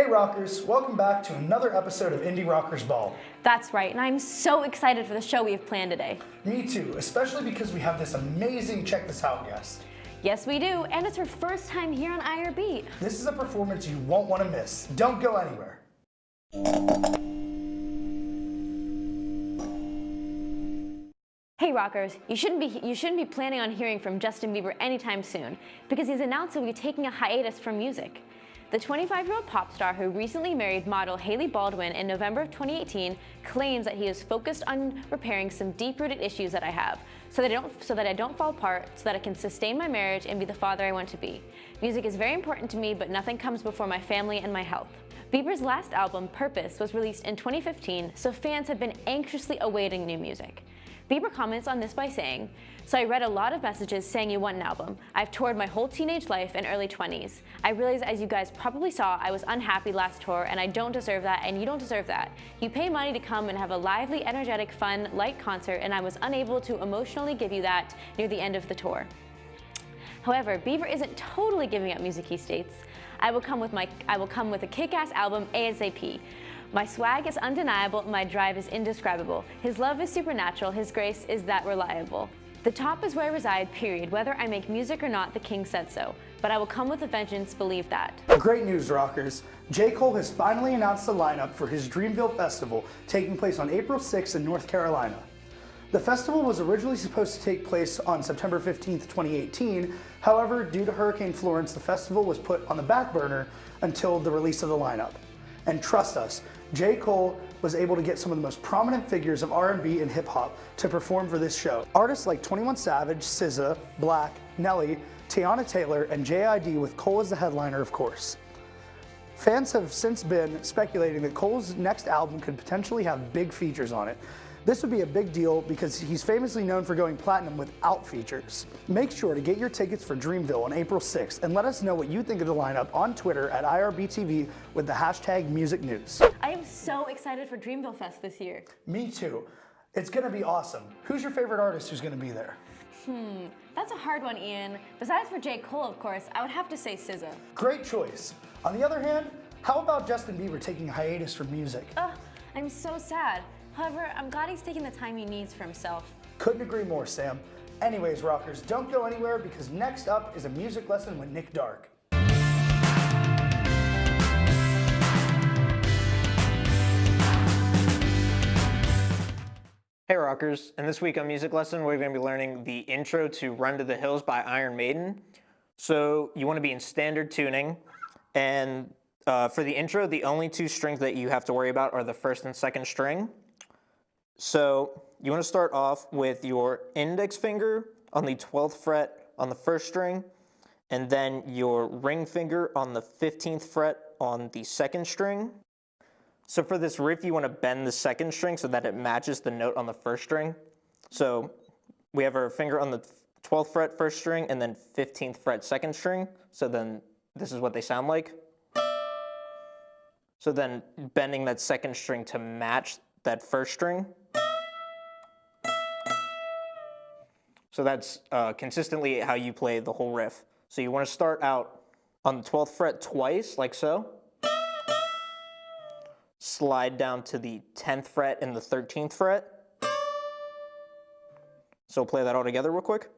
rockers, welcome back to another episode of Indie Rockers Ball. That's right, and I'm so excited for the show we have planned today. Me too, especially because we have this amazing Check This Out guest. Yes, we do, and it's her first time here on IUP. This is a performance you won't want to miss. Don't go anywhere. Hey rockers, you shouldn't be planning on hearing from Justin Bieber anytime soon, because he's announced he'll be taking a hiatus from music. The 25-year-old pop star who recently married model Hailey Baldwin in November of 2018 claims that he is focused on repairing some deep-rooted issues that I have, so that I don't fall apart, so that I can sustain my marriage and be the father I want to be. Music is very important to me, but nothing comes before my family and my health. Bieber's last album, Purpose, was released in 2015, so fans have been anxiously awaiting new music. Bieber comments on this by saying, "So I read a lot of messages saying you want an album. I've toured my whole teenage life and early 20s. I realized, as you guys probably saw, I was unhappy last tour, and I don't deserve that, and you don't deserve that. You pay money to come and have a lively, energetic, fun, light concert, and I was unable to emotionally give you that near the end of the tour." However, Bieber isn't totally giving up music, he states. I will come with a kick-ass album ASAP. My swag is undeniable, my drive is indescribable. His love is supernatural, his grace is that reliable. The top is where I reside, period. Whether I make music or not, the king said so. But I will come with a vengeance, believe that. Great news, rockers. J. Cole has finally announced the lineup for his Dreamville Festival, taking place on April 6th in North Carolina. The festival was originally supposed to take place on September 15th, 2018. However, due to Hurricane Florence, the festival was put on the back burner until the release of the lineup. And trust us, J. Cole was able to get some of the most prominent figures of R&B and hip-hop to perform for this show. Artists like 21 Savage, SZA, Black, Nelly, Tiana Taylor, and J.I.D. with Cole as the headliner, of course. Fans have since been speculating that Cole's next album could potentially have big features on it. This would be a big deal because he's famously known for going platinum without features. Make sure to get your tickets for Dreamville on April 6th and let us know what you think of the lineup on Twitter at IUP-TV with the hashtag #MusicNews. I am so excited for Dreamville Fest this year. Me too. It's gonna be awesome. Who's your favorite artist who's gonna be there? That's a hard one, Ian. Besides for J. Cole, of course, I would have to say SZA. Great choice. On the other hand, how about Justin Bieber taking a hiatus from music? I'm so sad. However, I'm glad he's taking the time he needs for himself. Couldn't agree more, Sam. Anyways, rockers, don't go anywhere because next up is a music lesson with Nick Dark. Hey rockers, and this week on Music Lesson we're going to be learning the intro to Run to the Hills by Iron Maiden. So you want to be in standard tuning, and for the intro the only two strings that you have to worry about are the first and second string. So you want to start off with your index finger on the 12th fret on the first string, and then your ring finger on the 15th fret on the second string. So for this riff, you want to bend the second string so that it matches the note on the first string. So we have our finger on the 12th fret first string and then 15th fret second string. So then this is what they sound like. So then bending that second string to match that first string. So that's consistently how you play the whole riff. So you want to start out on the 12th fret twice, like so. Slide down to the 10th fret and the 13th fret. So play that all together real quick.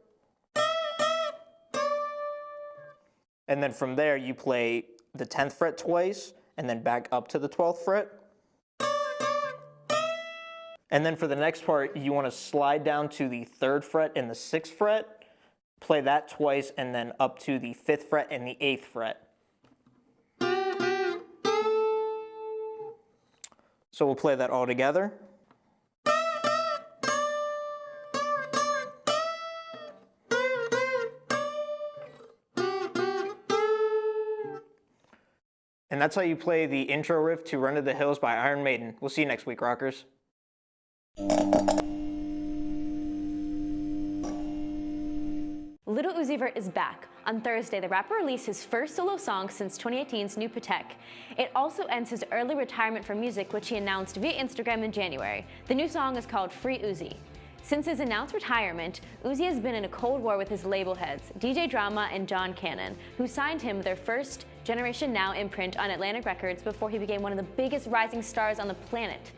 And then from there you play the 10th fret twice and then back up to the 12th fret. And then for the next part, you want to slide down to the 3rd fret and the 6th fret, play that twice, and then up to the 5th fret and the 8th fret. So we'll play that all together. And that's how you play the intro riff to Run to the Hills by Iron Maiden. We'll see you next week, rockers. Lil Uzi Vert is back. On Thursday, the rapper released his first solo song since 2018's New Patek. It also ends his early retirement from music, which he announced via Instagram in January. The new song is called Free Uzi. Since his announced retirement, Uzi has been in a cold war with his label heads, DJ Drama and John Cannon, who signed him their first Generation Now imprint on Atlantic Records before he became one of the biggest rising stars on the planet.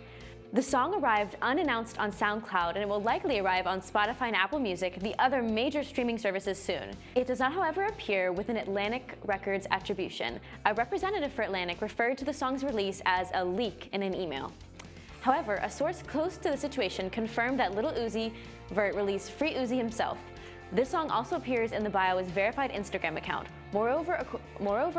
The song arrived unannounced on SoundCloud, and it will likely arrive on Spotify and Apple Music, the other major streaming services, soon. It does not, however, appear with an Atlantic Records attribution. A representative for Atlantic referred to the song's release as a leak in an email. However, a source close to the situation confirmed that Lil Uzi Vert released Free Uzi himself. This song also appears in the bio's verified Instagram account. Moreover,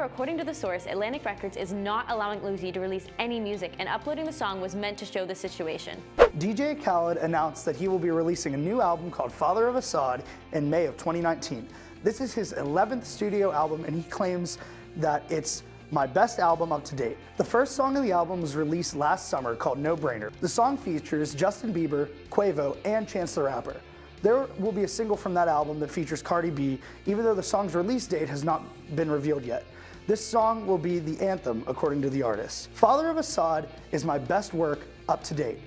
according to the source, Atlantic Records is not allowing Uzi to release any music, and uploading the song was meant to show the situation. DJ Khaled announced that he will be releasing a new album called Father of Assad in May of 2019. This is his 11th studio album, and he claims that it's my best album up to date. The first song of the album was released last summer called No Brainer. The song features Justin Bieber, Quavo, and Chance the Rapper. There will be a single from that album that features Cardi B, even though the song's release date has not been revealed yet. This song will be the anthem, according to the artist. Father of Assad is my best work up to date.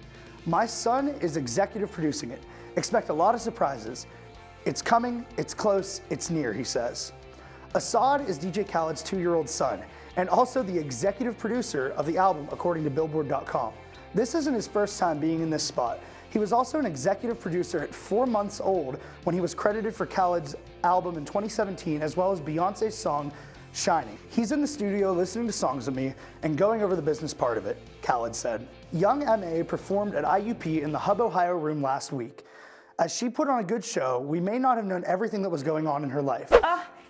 My son is executive producing it. Expect a lot of surprises. It's coming, it's close, it's near, he says. Assad is DJ Khaled's 2-year-old son, and also the executive producer of the album, according to Billboard.com. This isn't his first time being in this spot. He was also an executive producer at 4 months old when he was credited for Khaled's album in 2017, as well as Beyonce's song, Shining. He's in the studio listening to songs with me and going over the business part of it, Khaled said. Young M.A. performed at IUP in the Hub, Ohio room last week. As she put on a good show, we may not have known everything that was going on in her life.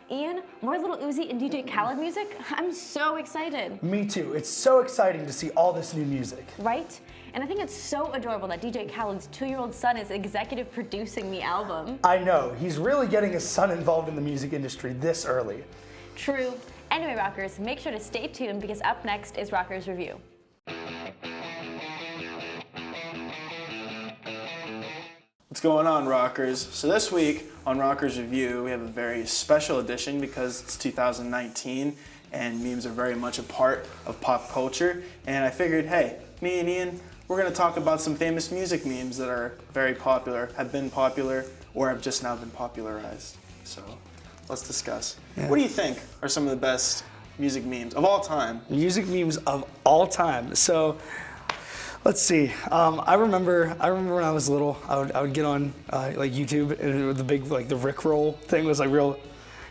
Ian, more Lil Uzi and DJ Khaled music? I'm so excited. Me too. It's so exciting to see all this new music. Right? And I think it's so adorable that DJ Khaled's 2-year-old son is executive producing the album. I know. He's really getting his son involved in the music industry this early. True. Anyway, Rockers, make sure to stay tuned because up next is Rockers Review. What's going on, Rockers? So this week on Rockers Review, we have a very special edition because it's 2019 and memes are very much a part of pop culture. And I figured, hey, me and Ian, we're going to talk about some famous music memes that are very popular, have been popular, or have just now been popularized. So let's discuss. Yeah. What do you think are some of the best music memes of all time? Music memes of all time. So let's see. I remember when I was little, I would get on like YouTube, and the big the Rickroll thing was like real,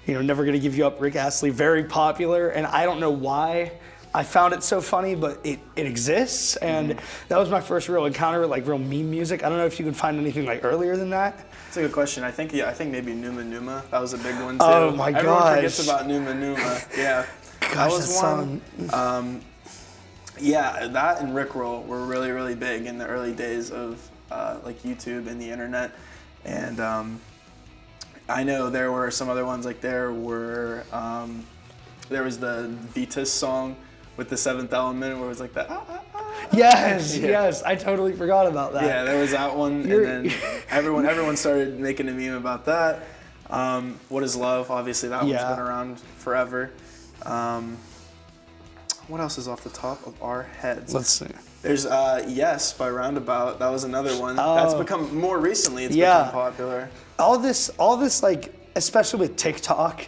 never gonna give you up, Rick Astley, very popular, and I don't know why I found it so funny, but it exists, and that was my first real encounter with like real meme music. I don't know if you could find anything like earlier than that. That's a good question. I think maybe Numa Numa. That was a big one too. Oh my gosh. Everyone forgets about Numa Numa. Yeah. Gosh, that was one. Yeah, that and Rickroll were really, really big in the early days of like YouTube and the internet. And I know there were some other ones, like there was the Vitas song with the Seventh Element where it was like that. Yes, I totally forgot about that. Yeah, there was that one, and then everyone started making a meme about that. What is Love? Obviously, that one's been around forever. What else is off the top of our heads? Let's see. There's Yes by Roundabout. That was another one. That's become more recently. It's become popular. All this like, especially with TikTok,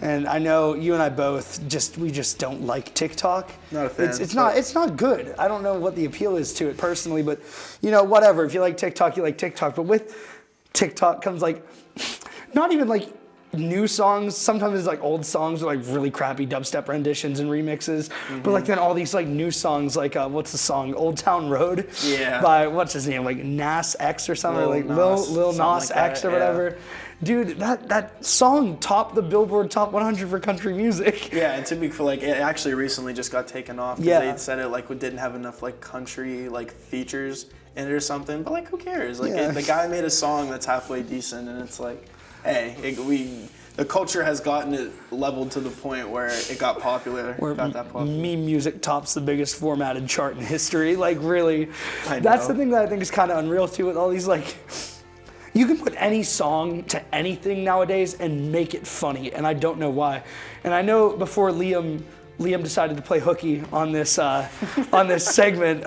and I know you and I both we just don't like TikTok. Not a fan. It's not good. I don't know what the appeal is to it personally, but whatever. If you like TikTok, you like TikTok. But with TikTok comes like, not even like new songs. Sometimes it's like old songs with like really crappy dubstep renditions and remixes. But like then all these like new songs, like what's the song, Old Town Road? Yeah. By what's his name, like Nas X or something, Lil Nas X or whatever. Dude, that song topped the Billboard Top 100 for country music. Yeah, and to be fair, like it actually recently just got taken off because they said it like didn't have enough like country like features in it or something. But like who cares? Like the guy made a song that's halfway decent, and it's like, hey, the culture has gotten it leveled to the point where it got popular. Meme music tops the biggest formatted chart in history. Like really, that's the thing that I think is kind of unreal too with all these like. You can put any song to anything nowadays and make it funny, and I don't know why. And I know before Liam decided to play hooky on this segment,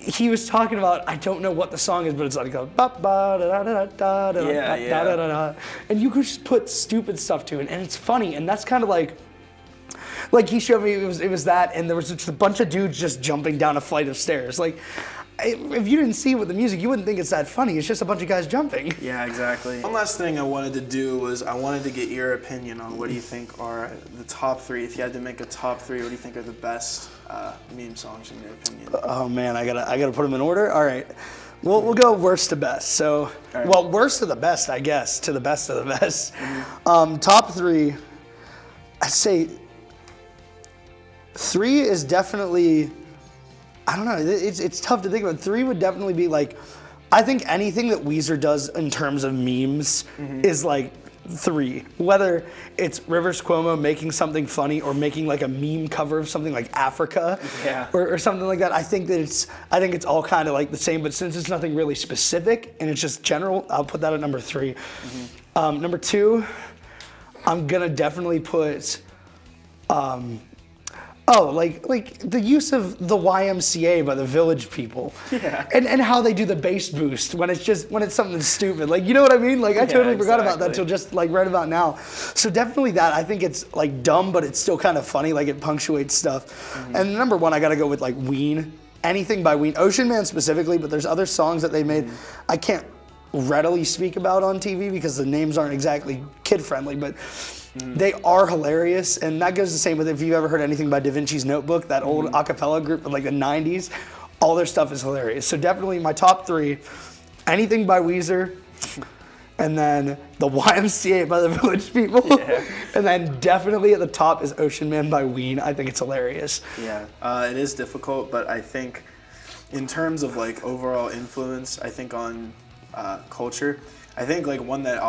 he was talking about, I don't know what the song is, but it's like a ba ba da da da da da da da da da, and you could just put stupid stuff to it, and it's funny, and that's kind of like he showed me it was that, and there was just a bunch of dudes just jumping down a flight of stairs. Like, if you didn't see it with the music, you wouldn't think it's that funny. It's just a bunch of guys jumping. Yeah, exactly. One last thing I wanted to do was I wanted to get your opinion on what do you think are the top 3. If you had to make a top 3, what do you think are the best meme songs in your opinion? Oh man, I gotta put them in order. All right, we'll go worst to best. So, right. Well, worst to the best, I guess, to the best of the best. Top 3, I'd say 3 is definitely. I don't know. It's tough to think about. 3 would definitely be like, I think anything that Weezer does in terms of memes is like 3. Whether it's Rivers Cuomo making something funny or making like a meme cover of something like Africa, or something like that. I think it's all kind of like the same. But since it's nothing really specific and it's just general, I'll put that at number 3. Number 2, I'm gonna definitely put. Like the use of the YMCA by the Village People, and how they do the bass boost when it's something stupid. Like, you know what I mean? Like, I totally forgot about that till just like right about now. So definitely that. I think it's like dumb, but it's still kind of funny. Like, it punctuates stuff. And number 1, I gotta go with like Ween. Anything by Ween, Ocean Man specifically, but there's other songs that they made. I can't readily speak about on TV because the names aren't exactly kid friendly, but. They are hilarious, and that goes the same with if you've ever heard anything by Da Vinci's Notebook, that old a cappella group of like the 90s. All their stuff is hilarious. So definitely my top 3, anything by Weezer, and then the YMCA by the Village People, and then definitely at the top is Ocean Man by Ween. I think it's hilarious. Yeah, it is difficult, but I think in terms of like overall influence, I think on culture, I think like one that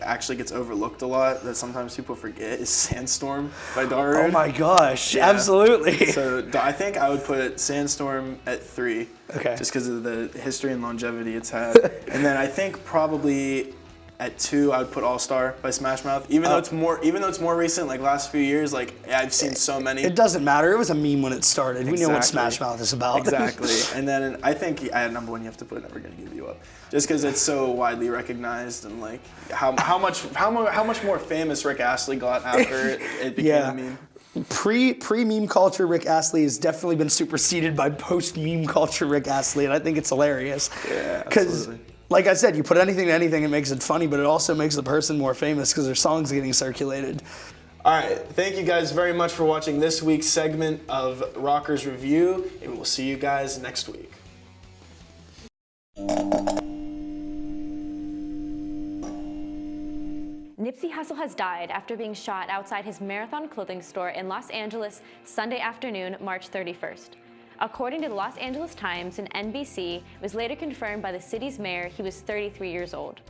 actually gets overlooked a lot that sometimes people forget is Sandstorm by Darude. Oh my gosh, absolutely. So I think I would put Sandstorm at 3, just because of the history and longevity it's had. And then I think probably at 2 I would put All Star by Smash Mouth. Even though it's more recent, like last few years, like I've seen so many. It doesn't matter. It was a meme when it started. We know what Smash Mouth is about. Exactly. And then I think at number 1 you have to put Never Gonna Give You Up, just because it's so widely recognized, and like how much more famous Rick Astley got after it became a meme. Pre-meme culture Rick Astley has definitely been superseded by post-meme culture Rick Astley, and I think it's hilarious. Yeah, absolutely. Like I said, you put anything to anything, it makes it funny, but it also makes the person more famous because their song's getting circulated. All right, thank you guys very much for watching this week's segment of Rockers Review, and we'll see you guys next week. Nipsey Hussle has died after being shot outside his Marathon clothing store in Los Angeles Sunday afternoon, March 31st. According to the Los Angeles Times and NBC, it was later confirmed by the city's mayor he was 33 years old.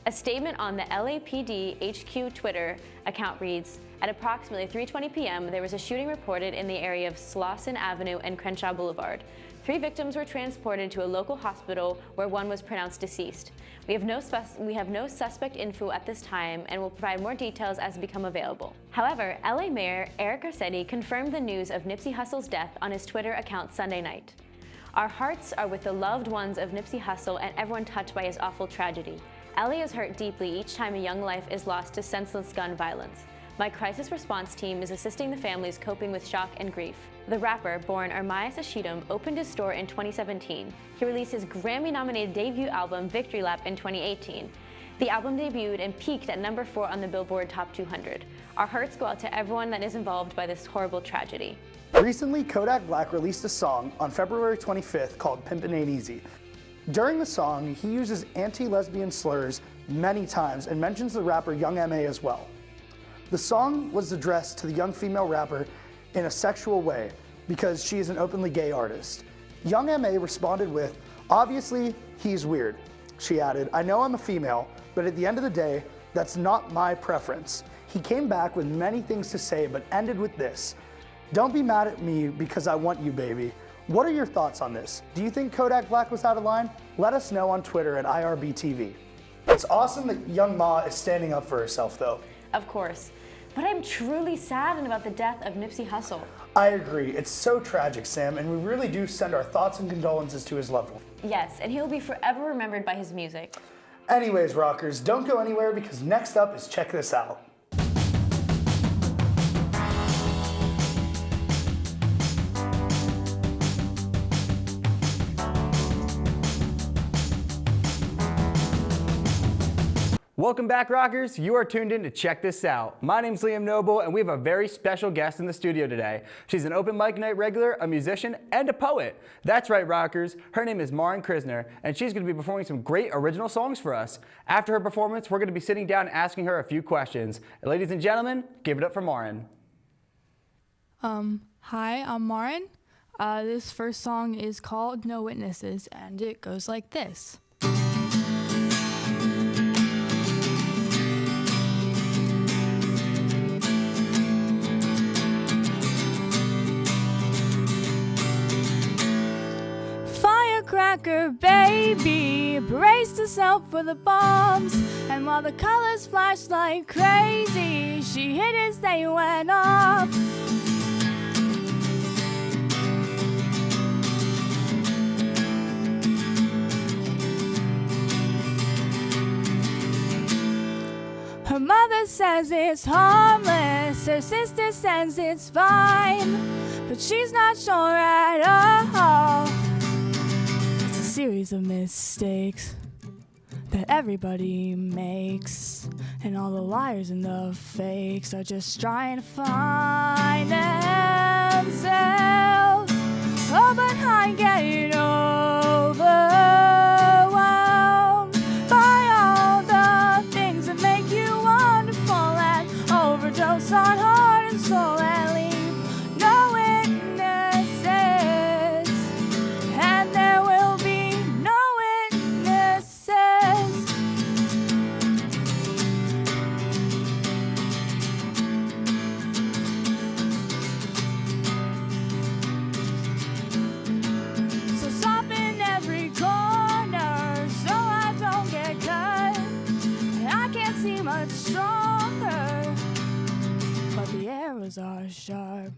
A statement on the LAPD HQ Twitter account reads, at approximately 3:20 p.m., there was a shooting reported in the area of Slauson Avenue and Crenshaw Boulevard. 3 victims were transported to a local hospital where 1 was pronounced deceased. We have no suspect info at this time and will provide more details as they become available. However, LA Mayor Eric Garcetti confirmed the news of Nipsey Hussle's death on his Twitter account Sunday night. Our hearts are with the loved ones of Nipsey Hussle and everyone touched by his awful tragedy. LA is hurt deeply each time a young life is lost to senseless gun violence. My crisis response team is assisting the families coping with shock and grief. The rapper, born Armias Ashidum, opened his store in 2017. He released his Grammy-nominated debut album, Victory Lap, in 2018. The album debuted and peaked at number 4 on the Billboard Top 200. Our hearts go out to everyone that is involved by this horrible tragedy. Recently, Kodak Black released a song on February 25th called Pimpin' Ain't Easy. During the song, he uses anti-lesbian slurs many times and mentions the rapper Young M.A. as well. The song was addressed to the young female rapper in a sexual way because she is an openly gay artist. Young M.A. responded with, "Obviously, he's weird." She added, "I know I'm a female, but at the end of the day, that's not my preference." He came back with many things to say, but ended with this: "Don't be mad at me because I want you, baby." What are your thoughts on this? Do you think Kodak Black was out of line? Let us know on Twitter at IRB-TV. It's awesome that young Ma is standing up for herself, though. Of course. But I'm truly saddened about the death of Nipsey Hussle. I agree. It's so tragic, Sam, and we really do send our thoughts and condolences to his loved one. Yes, and he'll be forever remembered by his music. Anyways, rockers, don't go anywhere because next up is Check This Out. Welcome back, rockers. You are tuned in to Check This Out. My name's Liam Noble, and we have a very special guest in the studio today. She's an open mic night regular, a musician, and a poet. That's right, rockers. Her name is Marin Krisner, and she's going to be performing some great original songs for us. After her performance, we're going to be sitting down and asking her a few questions. Ladies and gentlemen, give it up for Marin. Hi, I'm Marin. This first song is called No Witnesses, and it goes like this. Firecracker baby braced herself for the bombs, and while the colors flashed like crazy, she hid as they went off. Her mother says it's harmless, her sister says it's fine, but she's not sure at all. It's a series of mistakes that everybody makes, and all the liars and the fakes are just trying to find themselves. Oh, but I get overwhelmed by all the things that make you wonderful and overdose on heart and soul and leave no witnesses, and there will be no witnesses. So soften every corner so I don't get cut. I can't see much stronger, but the arrows are sharp.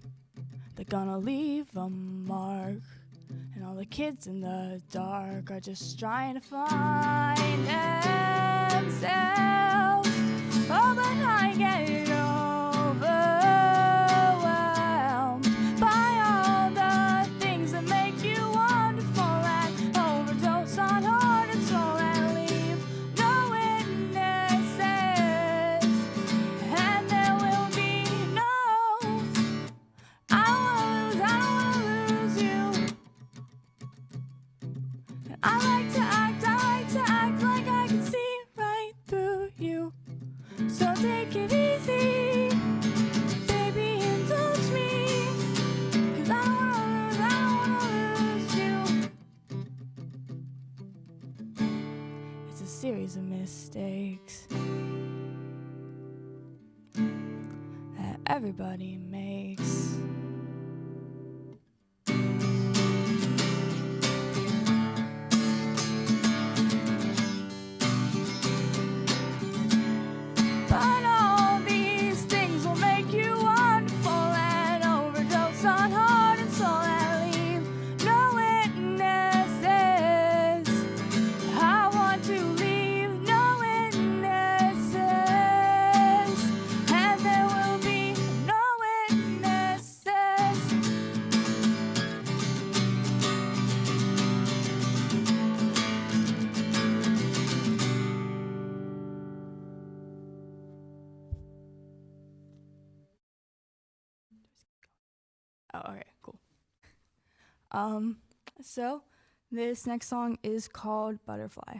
They're gonna leave a mark, and all the kids in the dark are just trying to find themselves. Oh, but I get overwhelmed by all the things that make you wonderful and overdose on heart and soul and leave no witnesses, and there will be no. I don't wanna lose you. I like to act like I can see right through you. So take it easy, baby, indulge me, 'cause I don't wanna lose you. It's a series of mistakes that everybody makes. But all these things will make you wonderful and overdose on heart and soul and leave no witnesses. I want to leave no witnesses, and there will be no witnesses. Oh, okay, cool. So this next song is called Butterfly.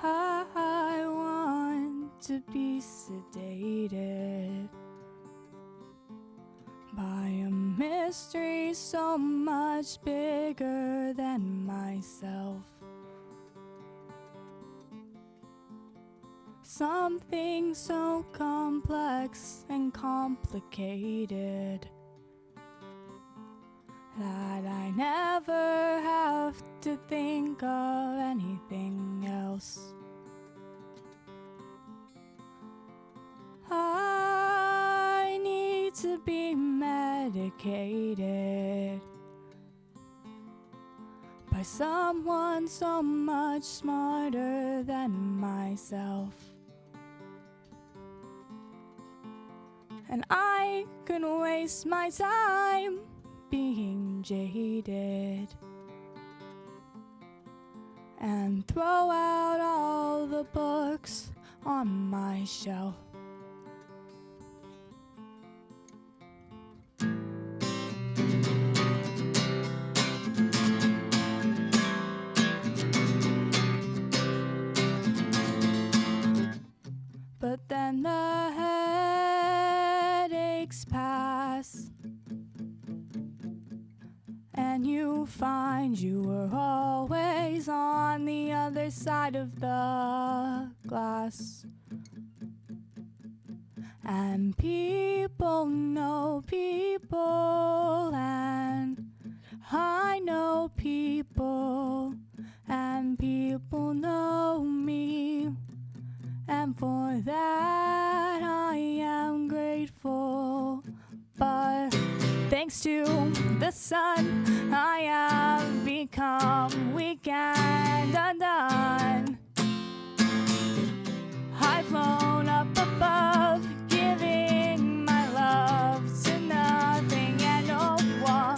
I want to be sedated by a mystery so much bigger than myself. something so complex and complicated that I never have to think of anything else. I need to be medicated by someone so much smarter than myself. And I can waste my time being jaded and throw out all the books on my shelf. But then the headaches pass, and you find you were always on the other side of the glass. And people know people, and I know people, and people know me. And for that I am grateful. But thanks to the sun, I have become weak and undone. I've flown up above, giving my love to nothing and no one.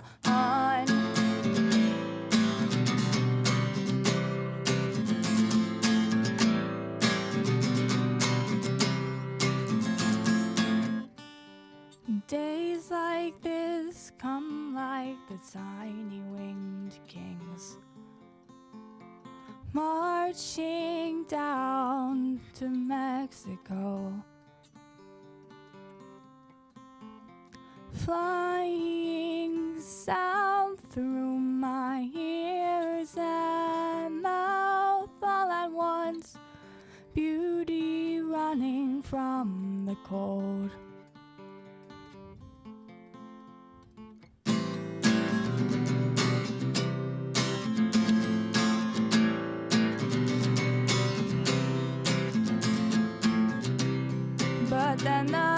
Days like this come like the tiny winged kings, marching down to Mexico, flying sound through my ears and mouth all at once, beauty running from the cold. But then the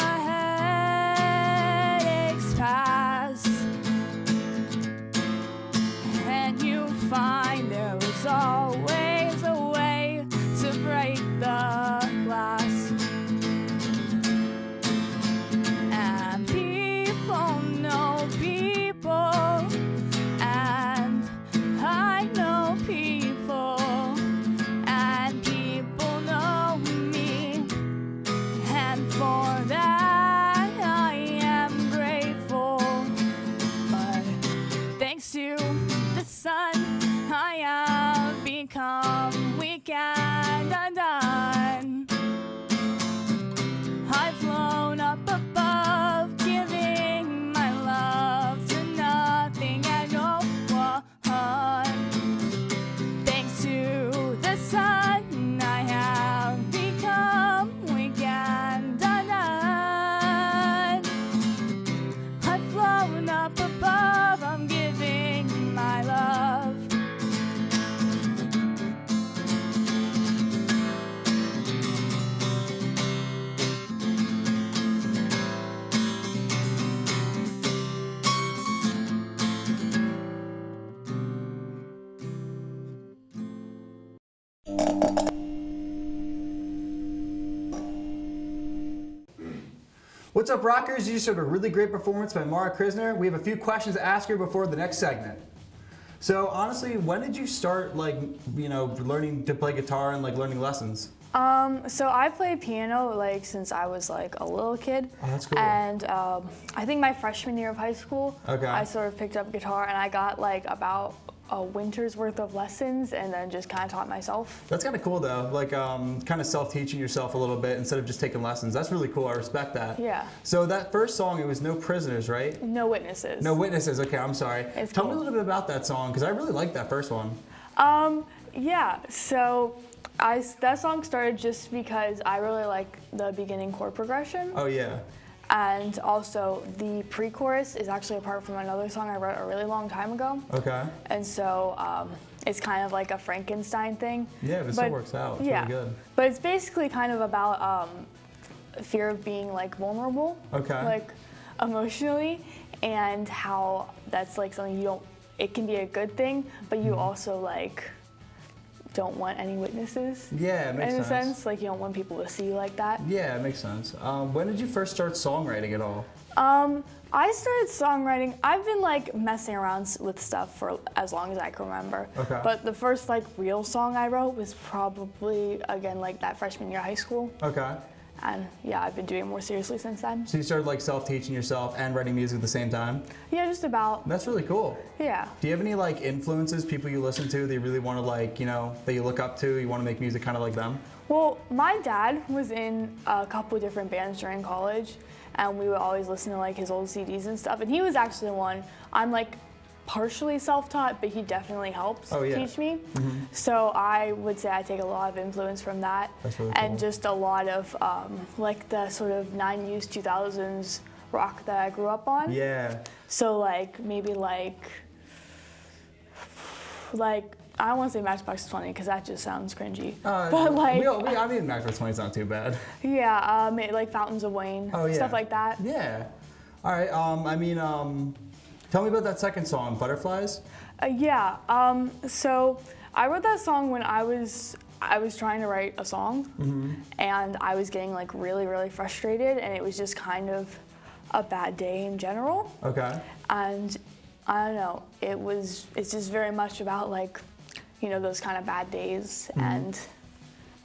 headaches pass, and you find there is always a way to break the glass. And people know people, and I know people, and people know me. And for that I am grateful. But thanks to the sun, I have become weak and undone. I've flown up above, giving my love to nothing and no one. Thanks to the sun, I have become weak and undone. I've flown up above, I'm giving my love. What's up, rockers? You just heard a really great performance by Mara Krisner. We have a few questions to ask her before the next segment. So honestly, when did you start, learning to play guitar and learning lessons? So I played piano since I was a little kid. Oh, that's cool. And I think my freshman year of high school, Okay. I sort of picked up guitar, and I got about a winter's worth of lessons, and then just kind of taught myself. That's kind of cool though, kind of self-teaching yourself a little bit instead of just taking lessons. That's really cool, I respect that. Yeah. So that first song, it was No Prisoners, right? No Witnesses. No Witnesses, okay, I'm sorry. It's Tell me a cool. little bit about that song, because I really like that first one. Yeah, so That song started just because I really like the beginning chord progression. Oh yeah. And also the pre-chorus is actually a part from another song I wrote a really long time ago. Okay. And so it's kind of like a Frankenstein thing. Yeah, but it still works out. It's really good. But it's basically kind of about fear of being like vulnerable. Okay. Like emotionally, and how that's like something you don't, it can be a good thing, but you also like don't want any witnesses. Yeah, it makes in a sense. sense, like you don't want people to see you like that. Yeah, it makes sense. When did you first start songwriting at all? I started songwriting. I've been like messing around with stuff for as long as I can remember. Okay. But the first like real song I wrote was probably again like that freshman year of high school. Okay. And yeah, I've been doing it more seriously since then. So you started like self-teaching yourself and writing music at the same time? Yeah, just about. That's really cool. Yeah. Do you have any like influences, people you listen to that you really want to like, you know, that you look up to, you want to make music kind of like them? Well, my dad was in a couple different bands during college, and we would always listen to like his old CDs and stuff. And he was actually the one. I'm like partially self-taught, but he definitely helps teach me. So I would say I take a lot of influence from that. That's really and cool. just a lot of like the sort of 90s, 2000s rock that I grew up on. Yeah. So like maybe like I don't want to say Matchbox 20 because that just sounds cringy. But like I mean, Matchbox 20 is not too bad. yeah, like Fountains of Wayne, stuff like that. Yeah. All right. Tell me about that second song, Butterflies. So I wrote that song when I was trying to write a song, and I was getting like really, really frustrated, and it was just kind of a bad day in general. Okay. And I don't know, it's just very much about like, you know, those kind of bad days and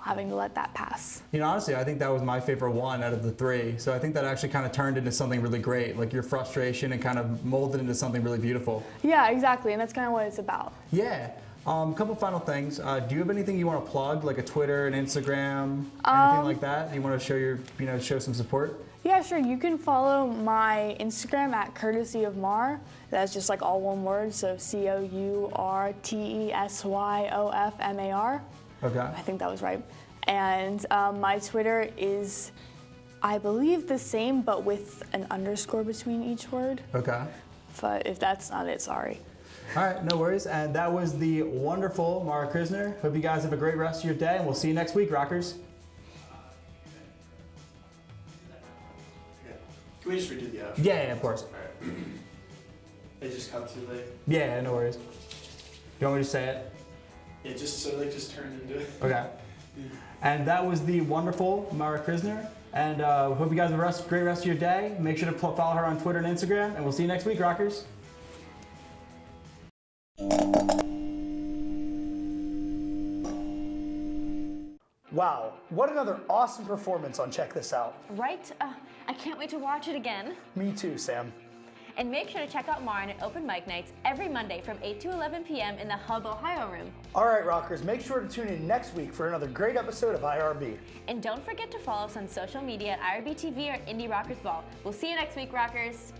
having to let that pass. You know, honestly, I think that was my favorite one out of the three. So I think that actually kind of turned into something really great, like your frustration, and kind of molded into something really beautiful. Yeah, exactly, and that's kind of what it's about. Yeah. Couple final things. Do you have anything you want to plug, like a Twitter, an Instagram, anything like that? Do you want to show show some support? Yeah, sure. You can follow my Instagram at Courtesy of Mar. That's just like all one word, so COURTESYOFMAR. Okay. I think that was right. And my Twitter is, I believe, the same, but with an underscore between each word. Okay. But if that's not it, sorry. All right, no worries. And that was the wonderful Mara Krisner. Hope you guys have a great rest of your day, and we'll see you next week, Rockers. Can we just redo the outro? Yeah, of course. Alright. They just cut too late. Yeah, no worries. You want me to say it? It just sort of like just turned into it. Okay. And that was the wonderful Mara Krisner. And hope you guys have a great rest of your day. Make sure to follow her on Twitter and Instagram, and we'll see you next week, Rockers. Wow, what another awesome performance on Check This Out. Right? I can't wait to watch it again. Me too, Sam. And make sure to check out Marin at open mic nights every Monday from 8 to 11 p.m. in the Hub Ohio room. All right, Rockers, make sure to tune in next week for another great episode of IRB. And don't forget to follow us on social media at IUP-TV or Indie Rockers Ball. We'll see you next week, Rockers.